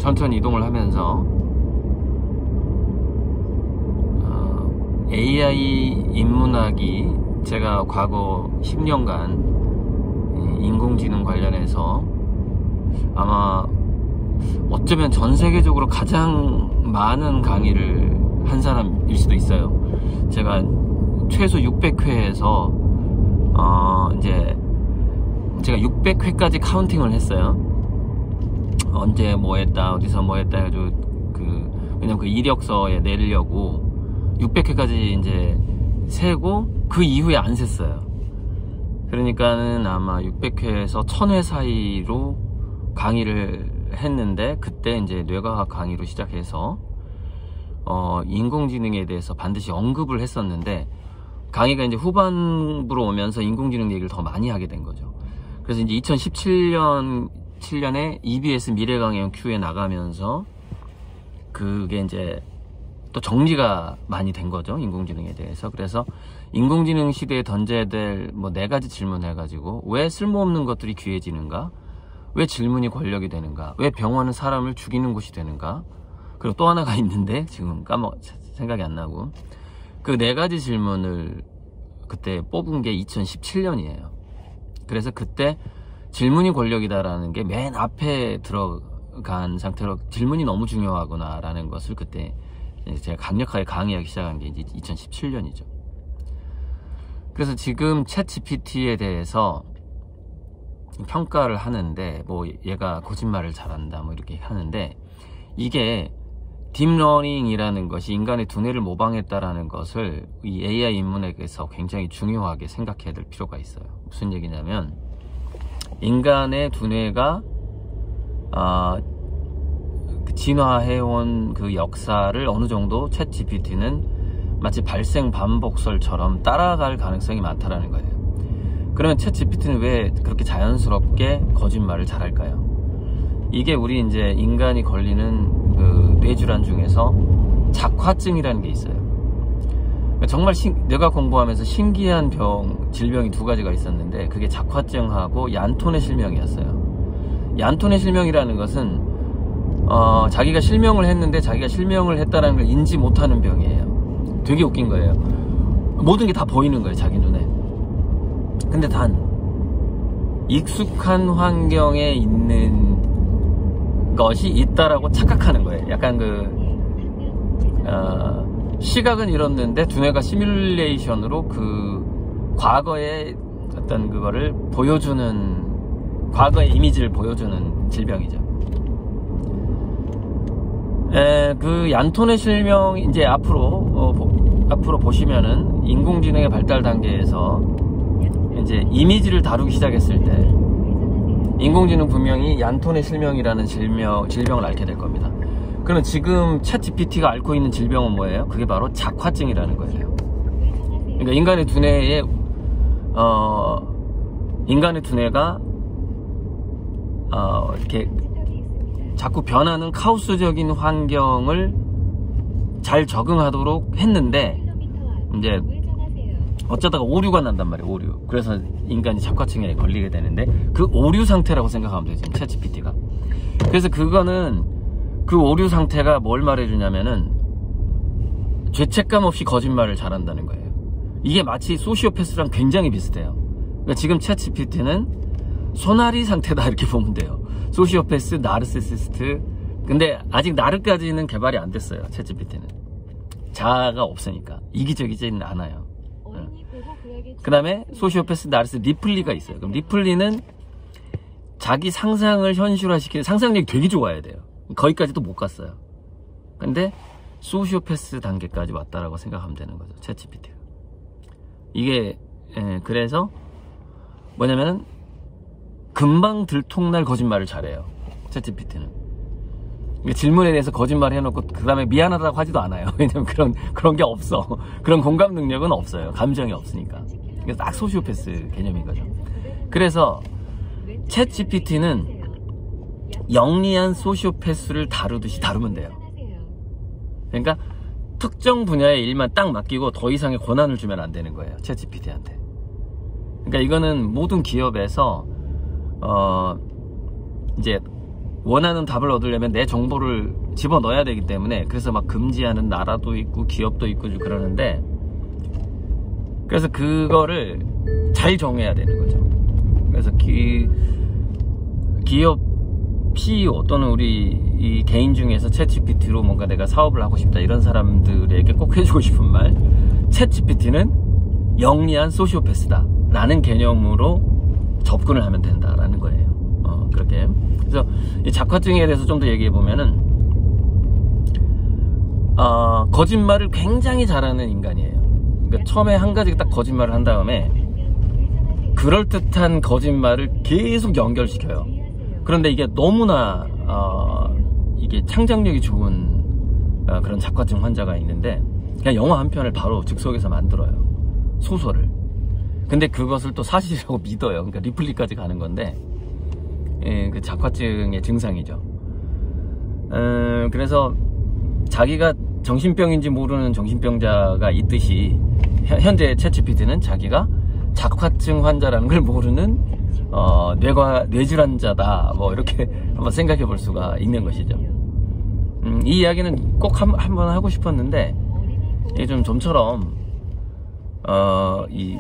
천천히 이동을 하면서 AI 인문학이 제가 과거 10년간 인공지능 관련해서 아마 어쩌면 전 세계적으로 가장 많은 강의를 한 사람일 수도 있어요. 제가 최소 600회에서 이제 제가 600회까지 카운팅을 했어요. 언제 뭐 했다, 어디서 뭐 했다 해가지고 왜냐면 그 이력서에 내려고 600회까지 이제 세고 그 이후에 안 셌어요. 그러니까는 아마 600회에서 1000회 사이로 강의를 했는데, 그때 이제 뇌과학 강의로 시작해서 인공지능에 대해서 반드시 언급을 했었는데, 강의가 이제 후반부로 오면서 인공지능 얘기를 더 많이 하게 된 거죠. 그래서 이제 2017년에 EBS 미래강연 Q에 나가면서 그게 이제 또 정리가 많이 된 거죠, 인공지능에 대해서. 그래서 인공지능 시대에 던져야 될 뭐 4가지 질문 해가지고, 왜 쓸모없는 것들이 귀해지는가, 왜 질문이 권력이 되는가, 왜 병원은 사람을 죽이는 곳이 되는가, 그리고 또 하나가 있는데 지금 생각이 안 나고, 그 4가지 질문을 그때 뽑은 게 2017년이에요. 그래서 그때 질문이 권력이다라는 게 맨 앞에 들어간 상태로 질문이 너무 중요하구나라는 것을 그때 제가 강력하게 강의하기 시작한 게 이제 2017년이죠. 그래서 지금 챗 GPT에 대해서 평가를 하는데, 뭐 얘가 거짓말을 잘한다 뭐 이렇게 하는데, 이게 딥러닝이라는 것이 인간의 두뇌를 모방했다라는 것을 이 AI 인문학에서 굉장히 중요하게 생각해야 될 필요가 있어요. 무슨 얘기냐면, 인간의 두뇌가 진화해온 그 역사를 어느 정도 챗 GPT는 마치 발생 반복설처럼 따라갈 가능성이 많다라는 거예요. 그러면 챗 GPT는 왜 그렇게 자연스럽게 거짓말을 잘할까요? 이게 우리 이제 인간이 걸리는 그 뇌질환 중에서 작화증이라는 게 있어요. 정말 내가 공부하면서 신기한 질병이 2가지가 있었는데, 그게 작화증하고 얀톤의 실명이었어요. 얀톤의 실명이라는 것은 자기가 실명을 했는데 자기가 실명을 했다는 걸 인지 못하는 병이에요. 되게 웃긴 거예요. 모든 게 다 보이는 거예요, 자기 눈에. 근데 단 익숙한 환경에 있는 것이 있다라고 착각하는 거예요. 약간 시각은 잃었는데 두뇌가 시뮬레이션으로 그 과거의 어떤 그거를 보여주는, 과거의 이미지를 보여주는 질병이죠. 그 얀톤의 실명, 이제 앞으로 보시면은 인공지능의 발달 단계에서 이제 이미지를 다루기 시작했을 때 인공지능 분명히 얀톤의 실명이라는 질병을 앓게 될 겁니다. 그러면 지금 챗 GPT가 앓고 있는 질병은 뭐예요? 그게 바로 작화증이라는 거예요. 그러니까 인간의 두뇌가 이렇게 자꾸 변하는 카오스적인 환경을 잘 적응하도록 했는데, 이제 어쩌다가 오류가 난단 말이에요, 오류. 그래서 인간이 작화증에 걸리게 되는데, 그 오류 상태라고 생각하면 돼요, 지금 챗 GPT가. 그래서 그 오류 상태가 뭘 말해주냐면은, 죄책감 없이 거짓말을 잘한다는 거예요. 이게 마치 소시오패스랑 굉장히 비슷해요. 그러니까 지금 챗 GPT는 소나리 상태다, 이렇게 보면 돼요. 소시오패스, 나르시시스트. 근데 아직 나르까지는 개발이 안 됐어요, 챗 GPT는. 자아가 없으니까. 이기적이지는 않아요. 그 다음에 소시오패스, 나르시시스트, 리플리가 있어요. 그럼 리플리는 자기 상상을 현실화시키는, 상상력이 되게 좋아야 돼요. 거기까지도 못 갔어요. 근데 소시오패스 단계까지 왔다라고 생각하면 되는 거죠, 챗 GPT가. 이게 그래서 뭐냐면은 금방 들통날 거짓말을 잘해요, 챗 GPT는. 질문에 대해서 거짓말 해놓고 그 다음에 미안하다고 하지도 않아요. 왜냐면 그런 게 없어. 그런 공감 능력은 없어요. 감정이 없으니까. 그래서 딱 소시오패스 개념인 거죠. 그래서 챗 GPT는 영리한 소시오패스를 다루듯이 다루면 돼요. 그러니까 특정 분야의 일만 딱 맡기고 더 이상의 권한을 주면 안 되는 거예요, 챗 GPT한테. 그러니까 이거는 모든 기업에서 이제 원하는 답을 얻으려면 내 정보를 집어넣어야 되기 때문에, 그래서 막 금지하는 나라도 있고 기업도 있고 그러는데, 그래서 그거를 잘 정해야 되는 거죠. 그래서 기업 CEO 또는 우리 이 개인 중에서 챗GPT로 뭔가 내가 사업을 하고 싶다 이런 사람들에게 꼭 해주고 싶은 말, 챗GPT는 영리한 소시오패스다 라는 개념으로 접근을 하면 된다라는 거예요. 그렇게. 그래서 이 작화증에 대해서 좀 더 얘기해 보면은, 거짓말을 굉장히 잘하는 인간이에요. 그러니까 처음에 한 가지 딱 거짓말을 한 다음에 그럴듯한 거짓말을 계속 연결시켜요. 그런데 이게 너무나 이게 창작력이 좋은 그런 작화증 환자가 있는데, 그냥 영화 한 편을 바로 즉석에서 만들어요. 소설을. 근데 그것을 또 사실이라고 믿어요. 그러니까 리플리까지 가는 건데, 그 작화증의 증상이죠. 그래서 자기가 정신병인지 모르는 정신병자가 있듯이, 현재 챗GPT는 자기가 작화증 환자라는 걸 모르는 뇌질환자다, 뭐 이렇게 한번 생각해 볼 수가 있는 것이죠. 이 이야기는 꼭 한번 하고 싶었는데, 이게 좀처럼 이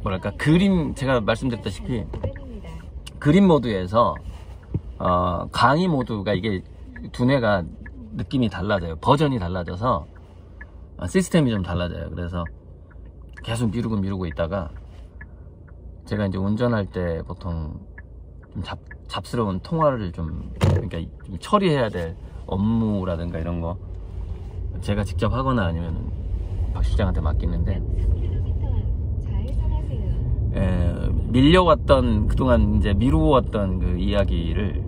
뭐랄까, 그림, 제가 말씀드렸다시피 그림 모드에서 강의 모드가, 이게 두뇌가 느낌이 달라져요. 버전이 달라져서 시스템이 좀 달라져요. 그래서 계속 미루고 있다가, 제가 이제 운전할 때 보통 좀 잡스러운 통화를 그러니까 좀 처리해야 될 업무라든가 이런 거 제가 직접 하거나 아니면 박 실장한테 맡기는데, 밀려왔던, 그동안 이제 미루어왔던 그 이야기를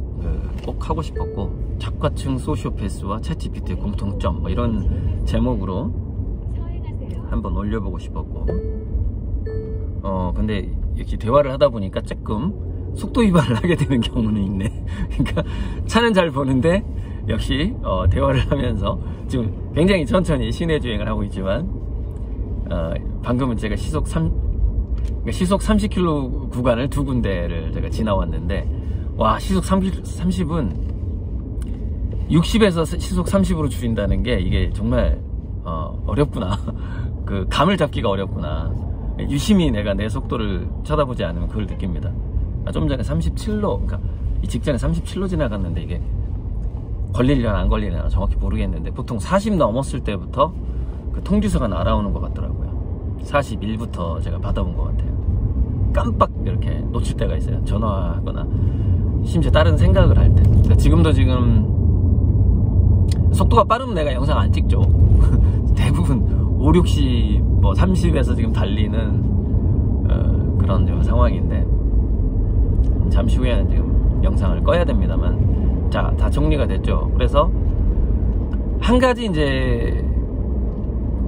꼭 하고 싶었고, 작화증 소시오패스와 챗GPT의 공통점, 뭐 이런 제목으로 한번 올려보고 싶었고, 근데 이렇게 대화를 하다 보니까 조금 속도 위반을 하게 되는 경우는 있네. 그러니까 차는 잘 보는데 역시 대화를 하면서 지금 굉장히 천천히 시내 주행을 하고 있지만, 방금은 제가 시속 30km 구간을 두 군데를 제가 지나왔는데, 와, 시속 30은 60에서 시속 30으로 줄인다는 게, 이게 정말 어렵구나. 그 감을 잡기가 어렵구나. 유심히 내가 내 속도를 쳐다보지 않으면 그걸 느낍니다. 좀 전에 37로, 그러니까 이 직전에 37로 지나갔는데, 이게 걸리려나 안 걸리려나 정확히 모르겠는데, 보통 40 넘었을 때부터 그 통지서가 날아오는 것 같더라고요. 41부터 제가 받아본 것 같아요. 깜빡 이렇게 놓칠 때가 있어요. 전화하거나 심지어 다른 생각을 할 때. 그러니까 지금도 속도가 빠르면 내가 영상 안 찍죠. 대부분 5, 60, 뭐 30에서 지금 달리는 그런 지금 상황인데, 잠시 후에는 지금 영상을 꺼야 됩니다만, 자, 다 정리가 됐죠. 그래서 한 가지 이제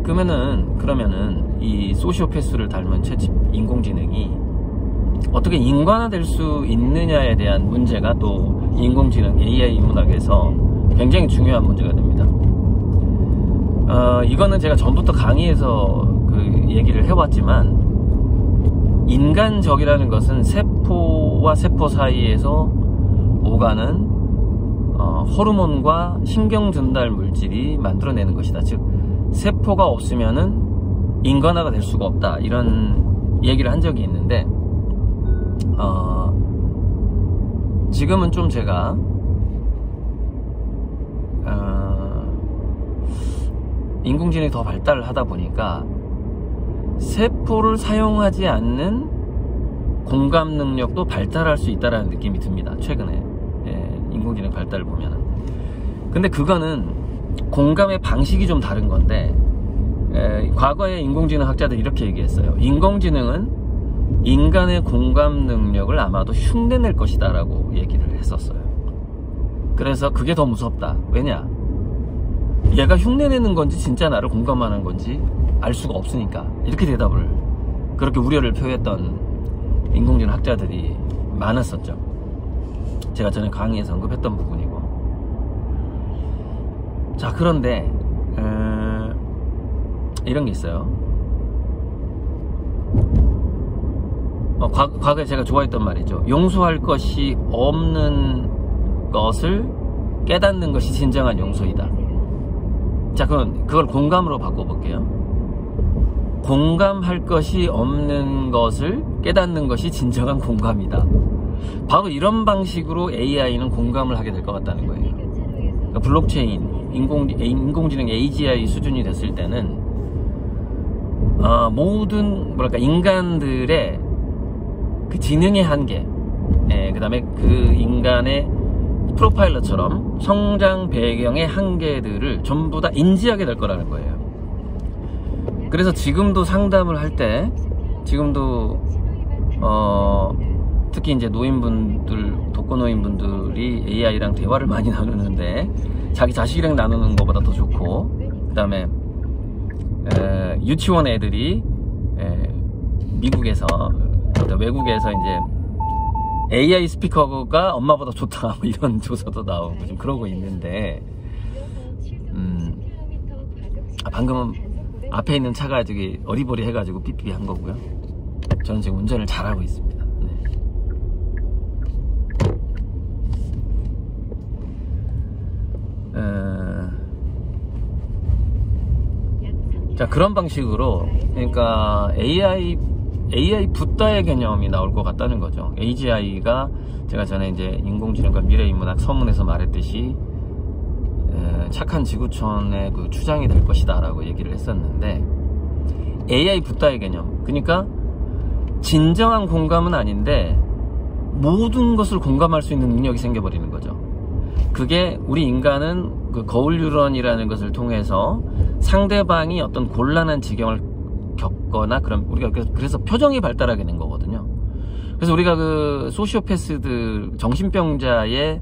그러면은 이 소시오패스를 닮은 인공지능이 어떻게 인간화될 수 있느냐에 대한 문제가 또 인공지능 AI 문학에서 굉장히 중요한 문제가 됩니다. 이거는 제가 전부터 강의에서 그 얘기를 해왔지만, 인간적이라는 것은 세포와 세포 사이에서 오가는 호르몬과 신경 전달 물질이 만들어내는 것이다. 즉, 세포가 없으면은 인간화가 될 수가 없다, 이런 얘기를 한 적이 있는데, 지금은 좀 제가 인공지능이 더 발달을 하다 보니까 세포를 사용하지 않는 공감 능력도 발달할 수 있다는 느낌이 듭니다. 최근에 인공지능 발달을 보면은. 근데 그거는 공감의 방식이 좀 다른 건데, 과거에 인공지능 학자들이 이렇게 얘기했어요. 인공지능은 인간의 공감 능력을 아마도 흉내낼 것이다 라고 얘기를 했었어요. 그래서 그게 더 무섭다. 왜냐? 얘가 흉내내는 건지 진짜 나를 공감하는 건지 알 수가 없으니까. 이렇게 대답을, 그렇게 우려를 표했던 인공지능 학자들이 많았었죠. 제가 전에 강의에서 언급했던 부분이고. 자, 그런데 이런 게 있어요. 과거에 제가 좋아했던 말이죠. 용서할 것이 없는 것을 깨닫는 것이 진정한 용서이다. 자, 그럼 그걸 공감으로 바꿔볼게요. 공감할 것이 없는 것을 깨닫는 것이 진정한 공감이다. 바로 이런 방식으로 AI는 공감을 하게 될 것 같다는 거예요. 그러니까 블록체인, 인공지능 AGI 수준이 됐을 때는 모든 인간들의 그 지능의 한계, 그 다음에 그 인간의 프로파일러처럼 성장 배경의 한계들을 전부 다 인지하게 될 거라는 거예요. 그래서 지금도 상담을 할 때, 지금도 특히 이제 노인분들, 독거노인분들이 AI랑 대화를 많이 나누는데, 자기 자식이랑 나누는 것보다 더 좋고, 그 다음에 유치원 애들이 미국에서, 외국에서 이제 AI 스피커가 엄마보다 좋다, 뭐 이런 조사도 나오고 좀 그러고 있는데, 방금은 앞에 있는 차가 저기 어리버리 해가지고 삐삐 한 거고요. 저는 지금 운전을 잘하고 있습니다. 자, 그런 방식으로, 그러니까 AI 붓다의 개념이 나올 것 같다는 거죠. AGI가 제가 전에 이제 인공지능과 미래인문학 서문에서 말했듯이 착한 지구촌의 그 추장이 될 것이다 라고 얘기를 했었는데, AI 붓다의 개념, 그러니까 진정한 공감은 아닌데 모든 것을 공감할 수 있는 능력이 생겨버리는 거죠. 그게 우리 인간은 그 거울 뉴런이라는 것을 통해서 상대방이 어떤 곤란한 지경을 겪거나, 그럼 우리가 그래서 표정이 발달하게 된 거거든요. 그래서 우리가 그 소시오패스들, 정신병자의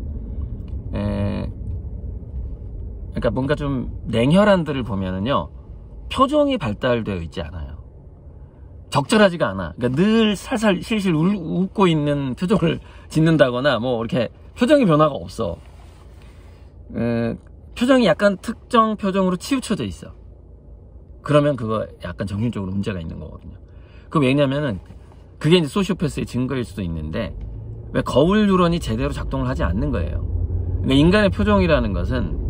그러니까 뭔가 좀 냉혈한들을 보면은요, 표정이 발달되어 있지 않아요. 적절하지가 않아. 그러니까 늘 살살 실실 웃고 있는 표정을 짓는다거나 뭐 이렇게 표정의 변화가 없어. 표정이 약간 특정 표정으로 치우쳐져 있어. 그러면 그거 약간 정신적으로 문제가 있는 거거든요. 그 왜냐면은 그게 이제 소시오패스의 증거일 수도 있는데, 왜 거울 뉴런이 제대로 작동을 하지 않는 거예요. 그러니까 인간의 표정이라는 것은,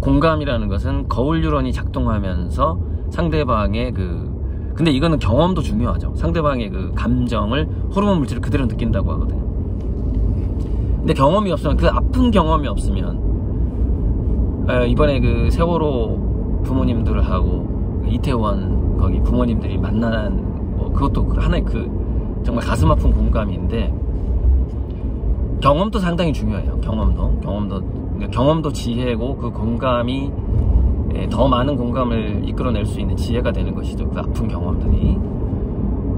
공감이라는 것은 거울 뉴런이 작동하면서 상대방의 근데 이거는 경험도 중요하죠. 상대방의 그 감정을, 호르몬 물질을 그대로 느낀다고 하거든요. 근데 경험이 없으면, 그 아픈 경험이 없으면, 이번에 그 세월호 부모님들하고 이태원 거기 부모님들이 만난, 뭐 그것도 하나의 정말 가슴 아픈 공감인데, 경험도 상당히 중요해요. 경험도 지혜고, 그 공감이 더 많은 공감을 이끌어낼 수 있는 지혜가 되는 것이죠. 그 아픈 경험들이.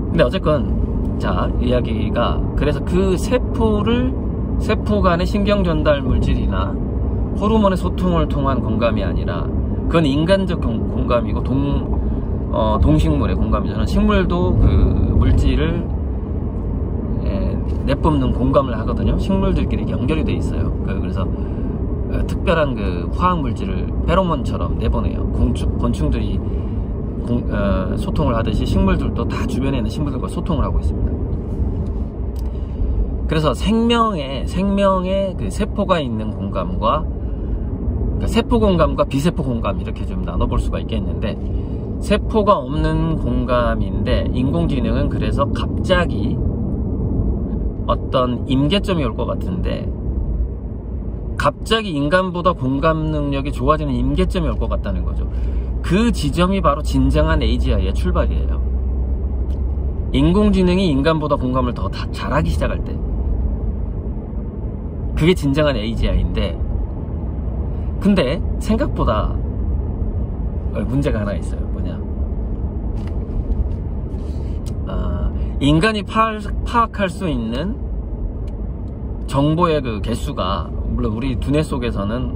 근데 어쨌건, 자, 이야기가, 그래서 그 세포 간의 신경 전달 물질이나 호르몬의 소통을 통한 공감이 아니라, 그건 인간적 공감이고, 동식물의 공감이잖아. 식물도 그 물질을 내뿜는 공감을 하거든요. 식물들끼리 연결이 돼 있어요. 그래서 특별한 그 화학 물질을 페로몬처럼 내보내요. 곤충들이 소통을 하듯이 식물들도 다 주변에 있는 식물들과 소통을 하고 있습니다. 그래서 생명의 그 세포가 있는 공감과, 그러니까 세포 공감과 비세포 공감, 이렇게 좀 나눠볼 수가 있겠는데, 세포가 없는 공감인데, 인공지능은 그래서 갑자기 어떤 임계점이 올 것 같은데, 갑자기 인간보다 공감 능력이 좋아지는 임계점이 올 것 같다는 거죠. 그 지점이 바로 진정한 AGI의 출발이에요. 인공지능이 인간보다 공감을 더 잘하기 시작할 때, 그게 진정한 AGI인데, 근데 생각보다 문제가 하나 있어요. 뭐냐, 인간이 파악할 수 있는 정보의 그 개수가, 물론 우리 두뇌 속에서는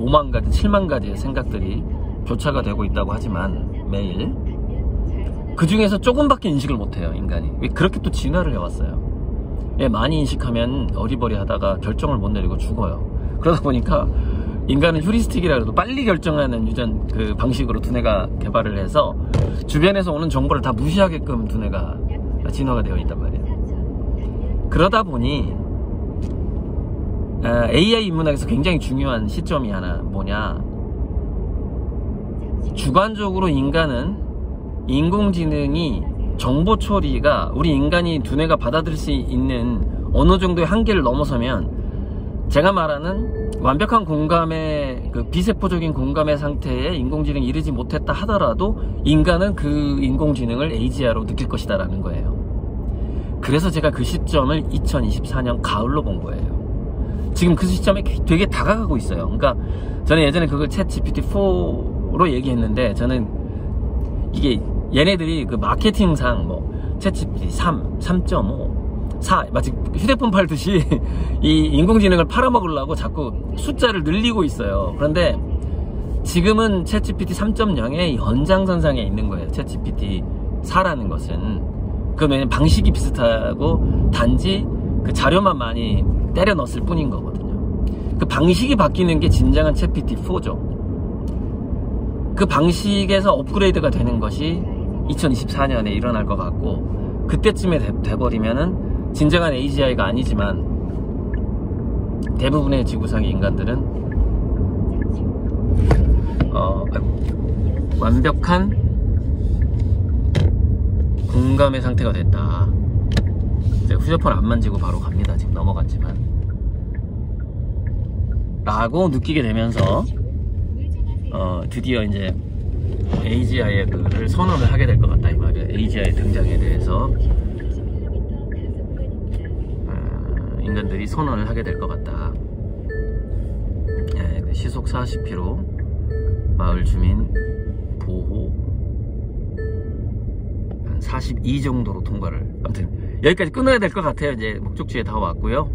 5만 가지, 7만 가지의 생각들이 교차가 되고 있다고 하지만, 매일 그 중에서 조금밖에 인식을 못해요, 인간이. 왜 그렇게 또 진화를 해왔어요. 많이 인식하면 어리버리 하다가 결정을 못 내리고 죽어요. 그러다 보니까 인간은 휴리스틱이라 해도 빨리 결정하는 유전 그 방식으로 두뇌가 개발을 해서 주변에서 오는 정보를 다 무시하게끔 두뇌가 진화가 되어 있단 말이에요. 그러다 보니 AI 인문학에서 굉장히 중요한 시점이 하나 뭐냐, 주관적으로 인간은 인공지능이 정보 처리가 우리 인간이 두뇌가 받아들일 수 있는 어느 정도의 한계를 넘어서면, 제가 말하는 완벽한 공감의 그 비세포적인 공감의 상태에 인공지능이 이르지 못했다 하더라도 인간은 그 인공지능을 AGI로 느낄 것이다 라는 거예요. 그래서 제가 그 시점을 2024년 가을로 본 거예요. 지금 그 시점에 되게 다가가고 있어요. 그러니까 저는 예전에 그걸 챗 GPT-4로 얘기했는데, 저는 이게 얘네들이 그 마케팅상 뭐 챗 GPT 3, 3.5, 4 마치 휴대폰 팔듯이 이 인공지능을 팔아먹으려고 자꾸 숫자를 늘리고 있어요. 그런데 지금은 챗 GPT 3.0의 연장선상에 있는 거예요. 챗 GPT 4라는 것은. 그러면 방식이 비슷하고 단지 그 자료만 많이 때려 넣었을 뿐인 거거든요. 그 방식이 바뀌는 게 진정한 챗GPT-4죠. 그 방식에서 업그레이드가 되는 것이 2024년에 일어날 것 같고, 그때쯤에 돼버리면은 진정한 AGI가 아니지만 대부분의 지구상의 인간들은 완벽한 공감의 상태가 됐다. 제가 휴대폰 안 만지고 바로 갑니다. 지금 넘어갔지만 라고 느끼게 되면서 드디어 이제 AGI의 그를 선언을 하게 될 것 같다 이 말이에요. AGI 등장에 대해서 인간들이 선언을 하게 될 것 같다. 시속 40km 마을 주민 보호 42 정도로 통과를. 아무튼 여기까지 끊어야 될 것 같아요. 이제 목적지에 다 왔고요.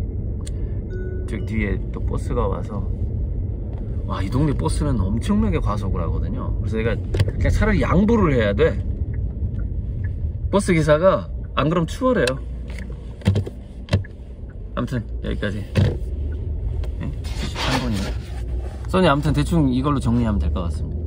저기 뒤에 또 버스가 와서, 와, 이 동네 버스는 엄청나게 과속을 하거든요. 그래서 내가 그냥 차라리 양보를 해야 돼. 버스 기사가 안 그럼 추월해요. 아무튼 여기까지. 73번이네. 써니 아무튼 대충 이걸로 정리하면 될 것 같습니다.